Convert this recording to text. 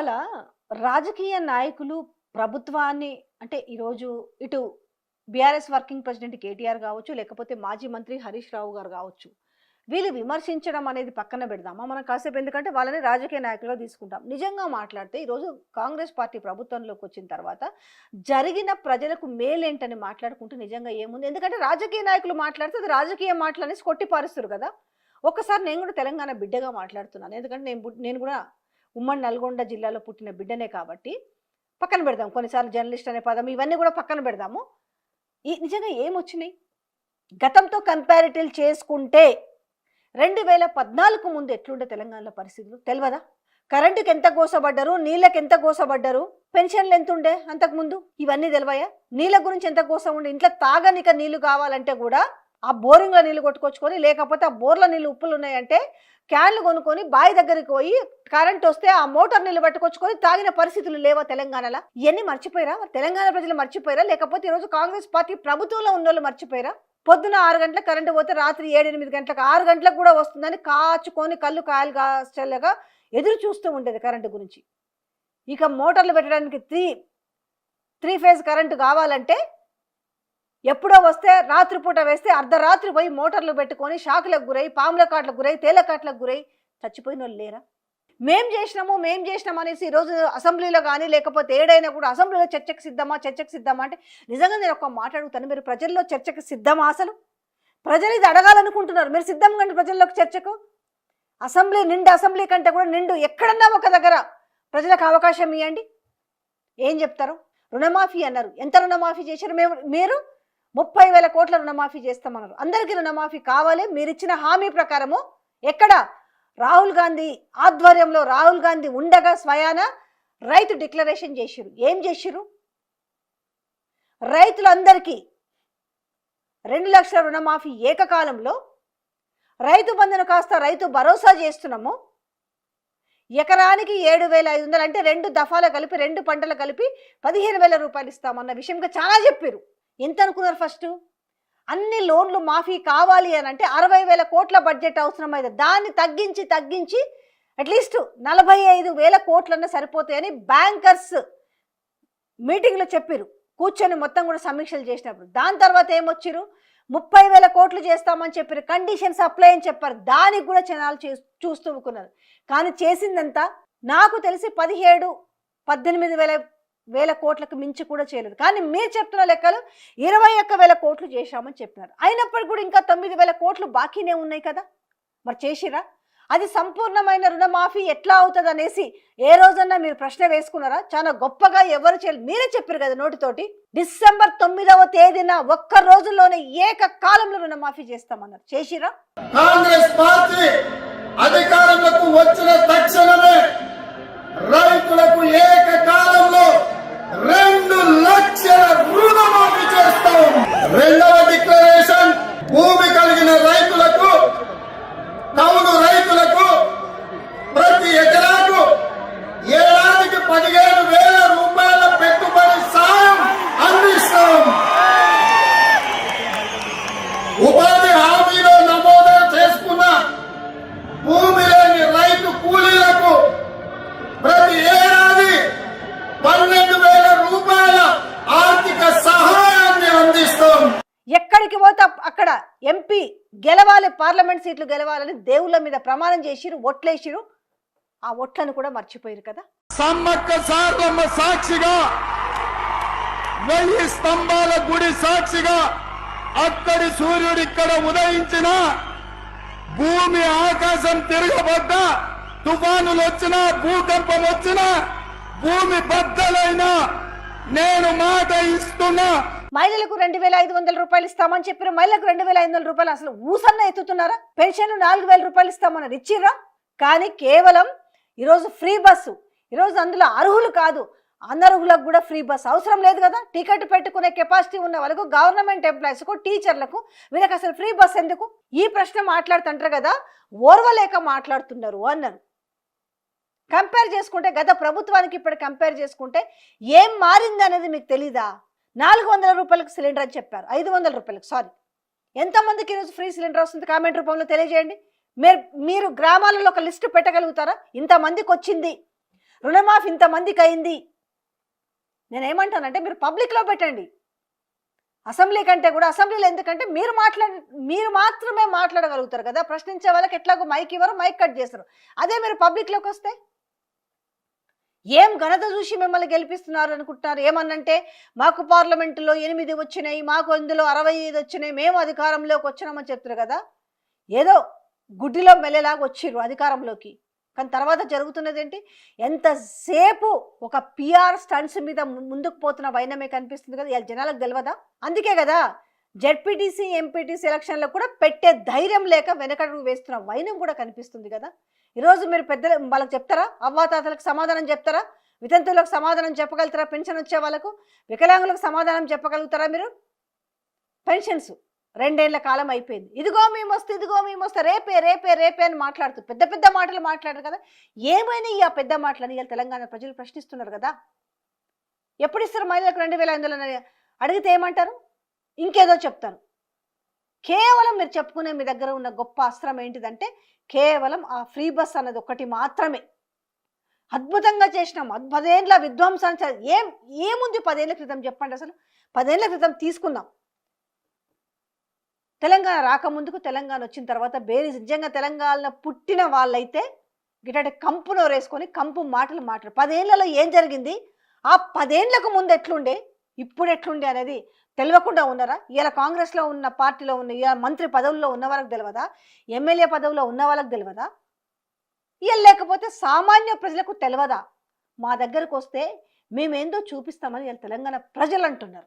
ఇవాళ రాజకీయ నాయకులు ప్రభుత్వాన్ని అంటే ఈరోజు ఇటు బీఆర్ఎస్ వర్కింగ్ ప్రెసిడెంట్ కేటీఆర్ కావచ్చు, లేకపోతే మాజీ మంత్రి హరీష్ రావు గారు కావచ్చు, వీళ్ళు విమర్శించడం అనేది పక్కన పెడదామా మనం కాసేపు? ఎందుకంటే వాళ్ళని రాజకీయ నాయకులుగా తీసుకుంటాం. నిజంగా మాట్లాడితే ఈరోజు కాంగ్రెస్ పార్టీ ప్రభుత్వంలోకి వచ్చిన తర్వాత జరిగిన ప్రజలకు మేలేంటని మాట్లాడుకుంటూ నిజంగా ఏముంది? ఎందుకంటే రాజకీయ నాయకులు మాట్లాడితే అది రాజకీయ మాటలు అనేసి కొట్టిపారుస్తారు కదా. ఒక్కసారి నేను కూడా తెలంగాణ బిడ్డగా మాట్లాడుతున్నాను, ఎందుకంటే నేను కూడా ఉమ్మడి నల్గొండ జిల్లాలో పుట్టిన బిడ్డనే కాబట్టి పక్కన పెడదాం. కొన్నిసార్లు జర్నలిస్ట్ అనే పదం ఇవన్నీ కూడా పక్కన పెడదాము. ఈ నిజంగా ఏమొచ్చినాయి గతంతో కంపారిటివ్ చేసుకుంటే 2014 ముందు ఎట్లుండే తెలంగాణలో పరిస్థితులు తెలియదా? కరెంటుకి ఎంత కోసపడ్డారు, నీళ్ళకి ఎంత కోసపడ్డారు, పెన్షన్లు ఎంత ఉండే అంతకుముందు ఇవన్నీ తెలివయా? నీళ్ళ గురించి ఎంత కోసం ఉండే, ఇంట్లో తాగనిక నీళ్లు కావాలంటే కూడా ఆ బోరింగ్లో నీళ్లు కొట్టుకొచ్చుకొని, లేకపోతే ఆ బోర్ల నీళ్ళు ఉప్పులు ఉన్నాయంటే క్యాన్లు కొనుక్కొని బావి దగ్గరికి పోయి కరెంట్ వస్తే ఆ మోటార్ నీళ్ళు పట్టుకొచ్చుకొని తాగిన పరిస్థితులు లేవా తెలంగాణలో? ఇవన్నీ మర్చిపోయారా? తెలంగాణ ప్రజలు మర్చిపోయారా? లేకపోతే ఈరోజు కాంగ్రెస్ పార్టీ ప్రభుత్వంలో ఉన్న వాళ్ళు మర్చిపోయారా? పొద్దున 6 గంటలకు కరెంటు పోతే రాత్రి 7-8 గంటలకు 6 గంటలకు కూడా వస్తుందని కాచుకొని కళ్ళు కాయలు కాచల్లగా ఎదురు చూస్తూ ఉండేది కరెంటు గురించి. ఇక మోటార్లు పెట్టడానికి త్రీ ఫేజ్ కరెంటు కావాలంటే ఎప్పుడో వస్తే రాత్రిపూట వేస్తే అర్ధరాత్రి పోయి మోటార్లు పెట్టుకొని షాకులకు గురై, పాముల కాట్లకు గురై, తేలకాట్లకు గురై చచ్చిపోయిన వాళ్ళు లేరా? మేం చేసినాము అనేసి ఈరోజు అసెంబ్లీలో కానీ లేకపోతే ఏడైనా కూడా అసెంబ్లీలో చర్చకు సిద్ధమా అంటే నిజంగా నేను ఒక మాట అడుగుతాను, మీరు ప్రజల్లో చర్చకు సిద్ధమా? అసలు ప్రజలు ఇది అడగాలనుకుంటున్నారు, మీరు సిద్ధం కండి ప్రజల్లోకి చర్చకు? అసెంబ్లీ కంటే కూడా నిండు ఎక్కడన్నా ఒక దగ్గర ప్రజలకు అవకాశం ఇవ్వండి. ఏం చెప్తారు? రుణమాఫీ అన్నారు, ఎంత రుణమాఫీ చేశారు? మీరు 30,000 కోట్ల రుణమాఫీ చేస్తామన్నారు. అందరికీ రుణమాఫీ కావాలి. మీరు ఇచ్చిన హామీ ప్రకారము ఎక్కడ రాహుల్ గాంధీ ఆధ్వర్యంలో రాహుల్ గాంధీ ఉండగా స్వయాన రైతు డిక్లరేషన్ చేసిరు. ఏం చేసిరు? రైతులందరికీ 2 లక్షల రుణమాఫీ ఏకకాలంలో, రైతు బంధును కాస్త రైతు భరోసా చేస్తున్నాము, ఎకరానికి 7,500 అంటే 2 దఫాలు కలిపి 2 పంటలు కలిపి 15,000 రూపాయలు ఇస్తామన్న విషయంగా చాలా చెప్పారు. ఎంత అనుకున్నారు? ఫస్ట్ అన్ని లోన్లు మాఫీ కావాలి అని అంటే 60,000 కోట్ల బడ్జెట్ అవసరమైంది. దాన్ని తగ్గించి అట్లీస్ట్ 45,000 కోట్లన్నా సరిపోతాయని బ్యాంకర్స్ మీటింగ్లో చెప్పారు, కూర్చొని మొత్తం కూడా సమీక్షలు చేసినప్పుడు. దాని తర్వాత ఏమొచ్చారు? 30,000 కోట్లు చేస్తామని చెప్పారు, కండిషన్స్ అప్లై అని చెప్పారు. దానికి కూడా జనాలు చూస్తూ ఊరుకున్నారు. కానీ చేసిందంతా నాకు తెలిసి 17,000-18,000 కోట్లకు మించి కూడా చేయలేదు. కానీ మీరు చెప్తున్న లెక్కలు 21,000 కోట్లు చేశామని చెప్పినారు. అయినప్పటికీ కూడా ఇంకా 9,000 కోట్లు బాకీనే ఉన్నాయి కదా, మరి చేసిరా? అది సంపూర్ణమైన రుణమాఫీ ఎట్లా అవుతుంది అనేసి ఏ రోజన్నా మీరు ప్రశ్న వేసుకున్నారా? చాలా గొప్పగా ఎవరు చేయలేదు, మీరే చెప్పారు కదా నోటితోటి. డిసెంబర్ 9వ తేదీన ఒక్క రోజుల్లోనే ఏకకాలంలో రుణమాఫీ చేస్తామన్నారు. చేసిరా? కాంగ్రెస్ పార్టీ అధికారంలోకి వచ్చిన తక్షణమే రైతులకు ఏకకాలంలో 2 లక్షల రుణమాఫీ చేస్తాం. రెండవ డిక్లరేషన్ భూమి కలిగిన రైతులకు, కౌలు రైతులకు ప్రతి ఎకరాకు ఏడాదికి 15,000 రూపాయల పెట్టుబడి సాయం అందిస్తాం. ఉపాధి హామీలో నమోదు చేసుకున్న భూమి లేని రైతు కూలీలకు ప్రతి ఏడాది 12,000 రూపాయల ఆర్థిక సహాయాన్ని అందిస్తాం. ఎక్కడికి పోతే అక్కడ ఎంపీ గెలవాలి, పార్లమెంట్ సీట్లు గెలవాలని దేవుళ్ళ మీద ప్రమాణం చేసిరు, ఓట్లేసిరు. ఆ ఓట్లను కూడా మర్చిపోయారు కదా. సమ్మక్క సారలమ్మ సాక్షిగా, 1000 స్తంభాల గుడి సాక్షిగా, అక్కడి సూర్యుడు ఇక్కడ ఉదయించిన, భూమి ఆకాశం తిరగబడ్డా, తుఫానులు వచ్చినా, భూకంపం వచ్చినా, భూమి బద్దలైనా నేను మాట ఇస్తున్నా. మహిళలకు 2,500 రూపాయలు ఇస్తామని చెప్పారు. మహిళలకు 2,500 రూపాయలు అసలు ఊసన్న ఎత్తుతున్నారా? పెన్షన్ 4,000 రూపాయలు ఇస్తామన్నారు, ఇచ్చిర్రా? కానీ కేవలం ఈరోజు ఫ్రీ బస్సు, ఈరోజు అందులో అర్హులు కాదు అనర్హులకు కూడా ఫ్రీ బస్ అవసరం లేదు కదా. టికెట్ పెట్టుకునే కెపాసిటీ ఉన్న వాళ్ళకు, గవర్నమెంట్ ఎంప్లాయీస్కు, టీచర్లకు, వీళ్ళకి అసలు ఫ్రీ బస్ ఎందుకు? ఈ ప్రశ్న మాట్లాడుతుంటారు కదా, ఓర్వలేక మాట్లాడుతున్నారు అన్నారు. కంపేర్ చేసుకుంటే గత ప్రభుత్వానికి ఇప్పుడు కంపేర్ చేసుకుంటే ఏం మారింది అనేది మీకు తెలీదా? 400 రూపాయలకు సిలిండర్ అని చెప్పారు, 500 రూపాయలకు. సారీ, ఎంతమందికి ఈరోజు ఫ్రీ సిలిండర్ వస్తుంది? కామెంట్ రూపంలో తెలియజేయండి. మీరు గ్రామాలలో ఒక లిస్టు పెట్టగలుగుతారా? ఇంతమందికి వచ్చింది, రుణమాఫీ ఇంతమందికి అయింది. నేనేమంటానంటే మీరు పబ్లిక్లో పెట్టండి. అసెంబ్లీ కంటే కూడా, అసెంబ్లీలో ఎందుకంటే మీరు మాత్రమే మాట్లాడగలుగుతారు కదా. ప్రశ్నించే వాళ్ళకి ఎట్లాగో మైక్ ఇవ్వరు, మైక్ కట్ చేస్తారు. అదే మీరు పబ్లిక్లోకి వస్తే ఏం ఘనత చూసి మిమ్మల్ని గెలిపిస్తున్నారు అనుకుంటున్నారు? ఏమన్నంటే మాకు పార్లమెంటులో 8 వచ్చినాయి, మాకు ఇందులో 65 వచ్చినాయి, మేము అధికారంలోకి వచ్చినామని చెప్తారు కదా. ఏదో గుడ్డిలో మెల్లెలాగా వచ్చిర్రు అధికారంలోకి, కానీ తర్వాత జరుగుతున్నది ఏంటి? ఎంతసేపు ఒక పిఆర్ స్టంట్స్ మీద ముందుకు పోతున్న వైనమే కనిపిస్తుంది కదా. ఇలా జనాలకు తెలియదా? అందుకే కదా జెడ్పీటీసీ ఎంపీటీసీ ఎలక్షన్లో కూడా పెట్టే ధైర్యం లేక వెనకడుగు వేస్తున్న వైనం కూడా కనిపిస్తుంది కదా. ఈరోజు మీరు పెద్దలు వాళ్ళకి చెప్తారా? అవ్వాతాతలకు సమాధానం చెప్తారా? వితంతువులకు సమాధానం చెప్పగలుగుతారా? పెన్షన్ వచ్చే వాళ్ళకు, వికలాంగులకు సమాధానం చెప్పగలుగుతారా మీరు? పెన్షన్స్ 2 ఏళ్ల కాలం అయిపోయింది. ఇదిగో మేము వస్తే, ఇదిగో మేము వస్తే, రేపే రేపే రేపే అని మాట్లాడుతూ పెద్ద పెద్ద మాటలు మాట్లాడరు కదా. ఏమైనా ఈ ఆ పెద్ద మాటలని ఇలా తెలంగాణ ప్రజలు ప్రశ్నిస్తున్నారు కదా. ఎప్పుడు ఇస్తారు మహిళలకు 2500 అడిగితే ఏమంటారు? ఇంకేదో చెప్తారు. కేవలం మీరు చెప్పుకునే మీ దగ్గర ఉన్న గొప్ప అస్త్రం ఏంటిదంటే కేవలం ఆ ఫ్రీ బస్ అన్నది ఒకటి మాత్రమే. అద్భుతంగా చేసినాం, 10 ఏళ్ళ విధ్వంసాన్ని ఏముంది 10 ఏళ్ల క్రితం చెప్పండి. అసలు 10 ఏళ్ల క్రితం తీసుకుందాం. తెలంగాణ రాకముందుకు, తెలంగాణ వచ్చిన తర్వాత నిజంగా తెలంగాణ పుట్టిన వాళ్ళైతే గిటంటే కంపు నోరేసుకొని కంపు మాటలు 10 ఏళ్లలో ఏం జరిగింది, ఆ 10 ఏళ్లకు ముందు ఎట్లుండే, ఇప్పుడు ఎట్లుండే అనేది తెలియకుండా ఉన్నారా? ఇలా కాంగ్రెస్లో ఉన్న, పార్టీలో ఉన్న, ఇలా మంత్రి పదవుల్లో ఉన్న వాళ్ళకి తెలియదా? ఎమ్మెల్యే పదవుల్లో ఉన్న వాళ్ళకి తెలియదా? ఇలా లేకపోతే సామాన్య ప్రజలకు తెలియదా? మా దగ్గరకు వస్తే మేమేందో చూపిస్తామని ఇలా తెలంగాణ ప్రజలు అంటున్నారు.